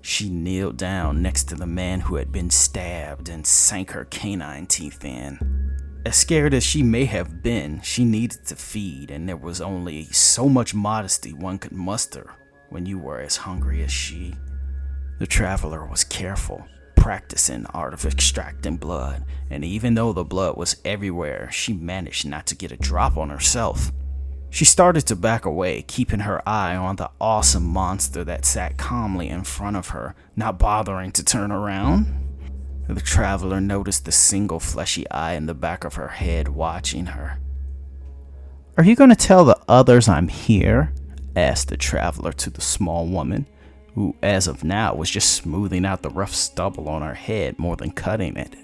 She kneeled down next to the man who had been stabbed and sank her canine teeth in. As scared as she may have been, she needed to feed, and there was only so much modesty one could muster when you were as hungry as she. The traveler was careful, practicing the art of extracting blood, and even though the blood was everywhere, she managed not to get a drop on herself. She started to back away, keeping her eye on the awesome monster that sat calmly in front of her, not bothering to turn around. The traveler noticed the single fleshy eye in the back of her head watching her. "Are you going to tell the others I'm here?" asked the traveler to the small woman, who as of now was just smoothing out the rough stubble on her head more than cutting it.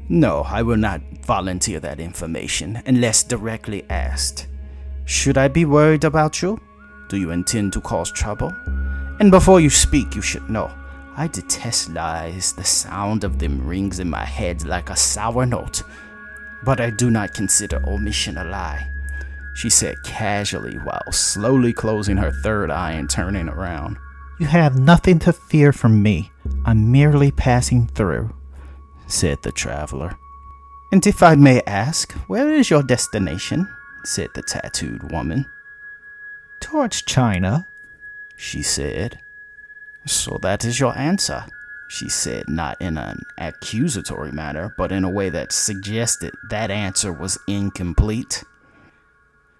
"No, I will not volunteer that information unless directly asked. Should I be worried about you? Do you intend to cause trouble? And before you speak, you should know, I detest lies. The sound of them rings in my head like a sour note. But I do not consider omission a lie," she said casually while slowly closing her third eye and turning around. "You have nothing to fear from me. I'm merely passing through," said the traveler. "And if I may ask, where is your destination?" said the tattooed woman. "Towards China," she said. "So that is your answer," she said, not in an accusatory manner, but in a way that suggested that answer was incomplete.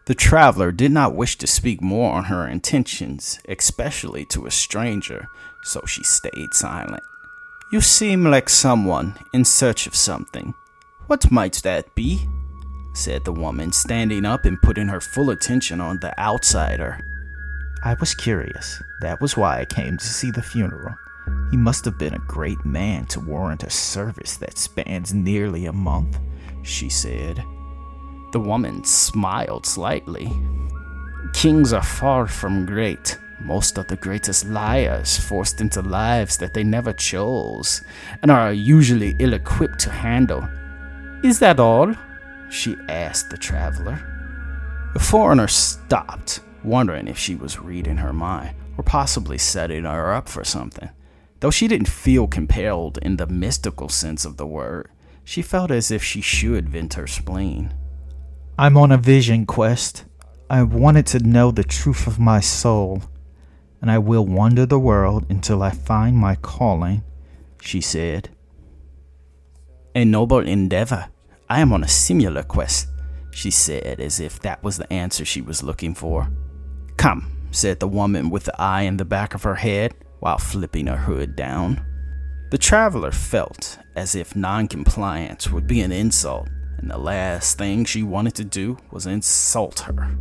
The traveler did not wish to speak more on her intentions, especially to a stranger, so she stayed silent. "You seem like someone in search of something. What might that be?" said the woman, standing up and putting her full attention on the outsider. "I was curious. That was why I came to see the funeral. He must have been a great man to warrant a service that spans nearly a month," she said. The woman smiled slightly. "Kings are far from great. Most of the greatest liars forced into lives that they never chose and are usually ill-equipped to handle. Is that all?" she asked the traveler. The foreigner stopped, wondering if she was reading her mind or possibly setting her up for something. Though she didn't feel compelled in the mystical sense of the word, she felt as if she should vent her spleen. "I'm on a vision quest. I wanted to know the truth of my soul, and I will wander the world until I find my calling," she said. "A noble endeavor. I am on a similar quest," she said, as if that was the answer she was looking for. "Come," said the woman with the eye in the back of her head while flipping her hood down. The traveler felt as if non-compliance would be an insult, and the last thing she wanted to do was insult her.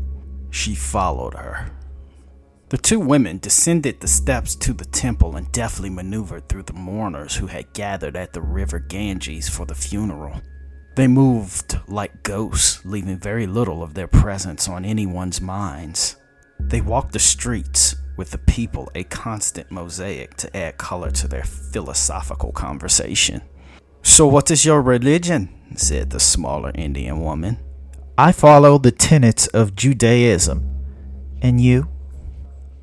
She followed her. The two women descended the steps to the temple and deftly maneuvered through the mourners who had gathered at the river Ganges for the funeral. They moved like ghosts, leaving very little of their presence on anyone's minds. They walked the streets, with the people a constant mosaic to add color to their philosophical conversation. "So what is your religion?" said the smaller Indian woman. "I follow the tenets of Judaism. And you?"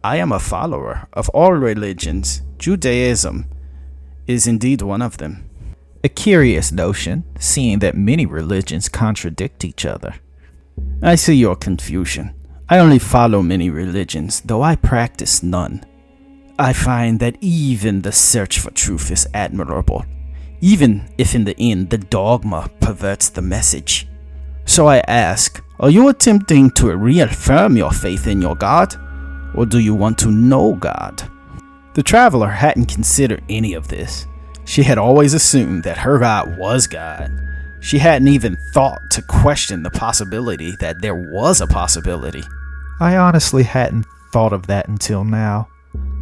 "I am a follower of all religions. Judaism is indeed one of them." A curious notion, seeing that many religions contradict each other. "I see your confusion. I only follow many religions, though I practice none. I find that even the search for truth is admirable, even if in the end the dogma perverts the message. So I ask, are you attempting to reaffirm your faith in your God, or do you want to know God?" The traveler hadn't considered any of this. She had always assumed that her God was God. She hadn't even thought to question the possibility that there was a possibility. I honestly hadn't thought of that until now.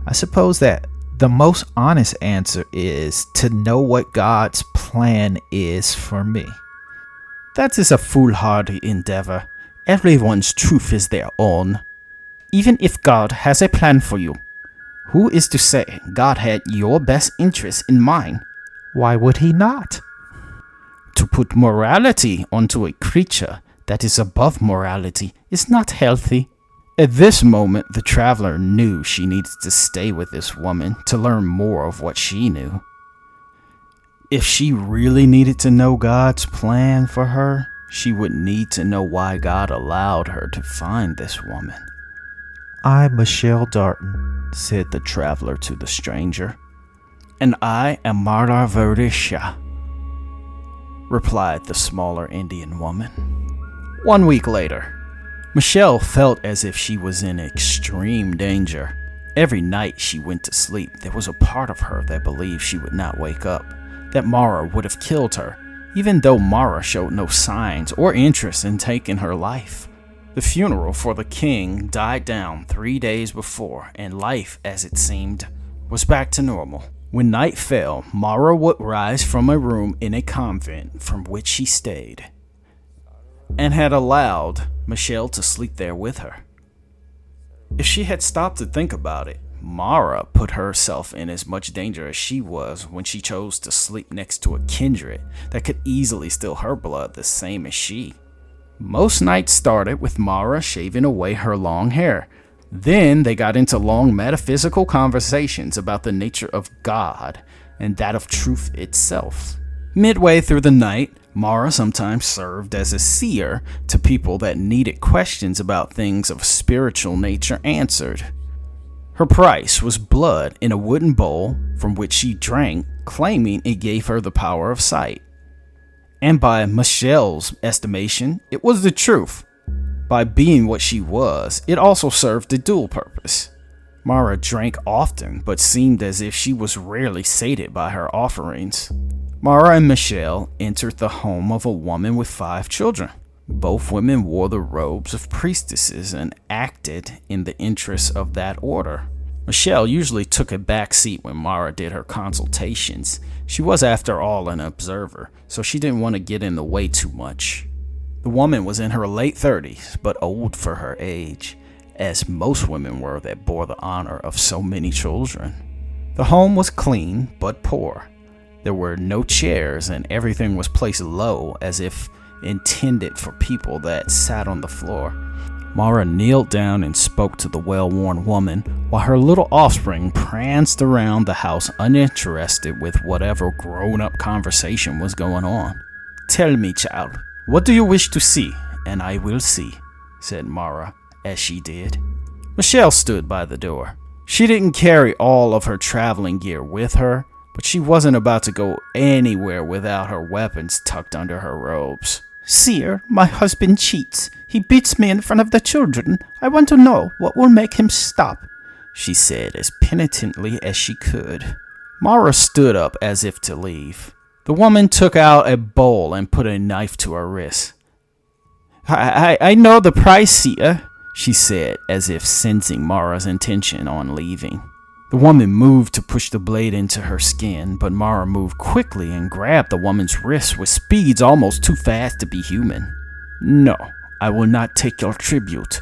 I suppose that the most honest answer is to know what God's plan is for me. That is a foolhardy endeavor. Everyone's truth is their own. Even if God has a plan for you, who is to say God had your best interests in mind? Why would he not? To put morality onto a creature that is above morality is not healthy, At this moment, the traveler knew she needed to stay with this woman to learn more of what she knew. If she really needed to know God's plan for her, she would need to know why God allowed her to find this woman. "I'm Michelle Darton," said the traveler to the stranger. "And I am Mara Verisha," replied the smaller Indian woman. 1 week later, Michelle felt as if she was in extreme danger. Every night she went to sleep, there was a part of her that believed she would not wake up, that Mara would have killed her, even though Mara showed no signs or interest in taking her life. The funeral for the king died down 3 days before, and life, as it seemed, was back to normal. When night fell, Mara would rise from a room in a convent from which she stayed, and had allowed Michelle to sleep there with her. If she had stopped to think about it, Mara put herself in as much danger as she was when she chose to sleep next to a kindred that could easily steal her blood the same as she. Most nights started with Mara shaving away her long hair. Then they got into long metaphysical conversations about the nature of God and that of truth itself. Midway through the night, Mara sometimes served as a seer to people that needed questions about things of spiritual nature answered. Her price was blood in a wooden bowl from which she drank, claiming it gave her the power of sight. And by Michelle's estimation, it was the truth. By being what she was, it also served a dual purpose. Mara drank often, but seemed as if she was rarely sated by her offerings. Mara and Michelle entered the home of a woman with 5 children. Both women wore the robes of priestesses and acted in the interests of that order. Michelle usually took a back seat when Mara did her consultations. She was, after all, an observer, so she didn't want to get in the way too much. The woman was in her late 30s, but old for her age, as most women were that bore the honor of so many children. The home was clean, but poor. There were no chairs, and everything was placed low, as if intended for people that sat on the floor. Mara kneeled down and spoke to the well-worn woman, while her little offspring pranced around the house uninterested with whatever grown-up conversation was going on. "Tell me, child, what do you wish to see, and I will see," said Mara, as she did. Michelle stood by the door. She didn't carry all of her traveling gear with her, but she wasn't about to go anywhere without her weapons tucked under her robes. "Seer, my husband cheats. He beats me in front of the children. I want to know what will make him stop," she said as penitently as she could. Mara stood up as if to leave. The woman took out a bowl and put a knife to her wrist. I know the price, seer," she said, as if sensing Mara's intention on leaving. The woman moved to push the blade into her skin, but Mara moved quickly and grabbed the woman's wrist with speeds almost too fast to be human. "No, I will not take your tribute.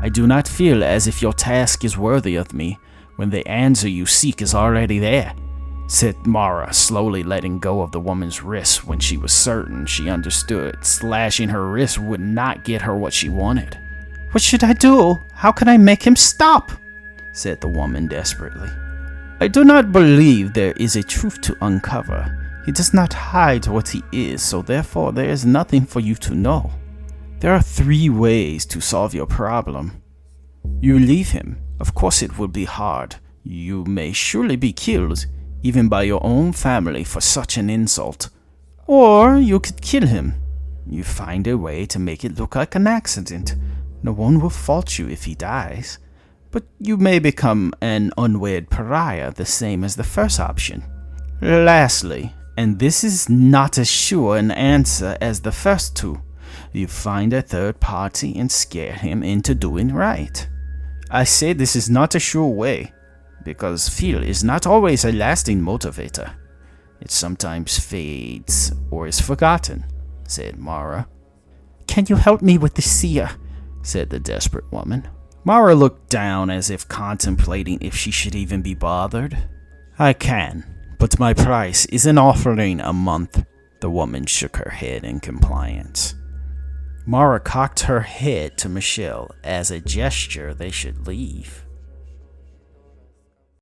I do not feel as if your task is worthy of me when the answer you seek is already there," said Mara, slowly letting go of the woman's wrist when she was certain she understood. Slashing her wrist would not get her what she wanted. "What should I do? How can I make him stop?" said the woman desperately. "I do not believe there is a truth to uncover. He does not hide what he is, so therefore there is nothing for you to know. There are 3 ways to solve your problem. You leave him. Of course it will be hard. You may surely be killed, even by your own family, for such an insult. Or you could kill him. You find a way to make it look like an accident. No one will fault you if he dies. But you may become an unwed pariah, the same as the first option. Lastly, and this is not as sure an answer as the first 2, you find a third party and scare him into doing right. I say this is not a sure way, because fear is not always a lasting motivator. It sometimes fades or is forgotten," said Mara. "Can you help me with the seer?" said the desperate woman. Mara looked down as if contemplating if she should even be bothered. "I can, but my price is an offering a month." The woman shook her head in compliance. Mara cocked her head to Michelle as a gesture they should leave.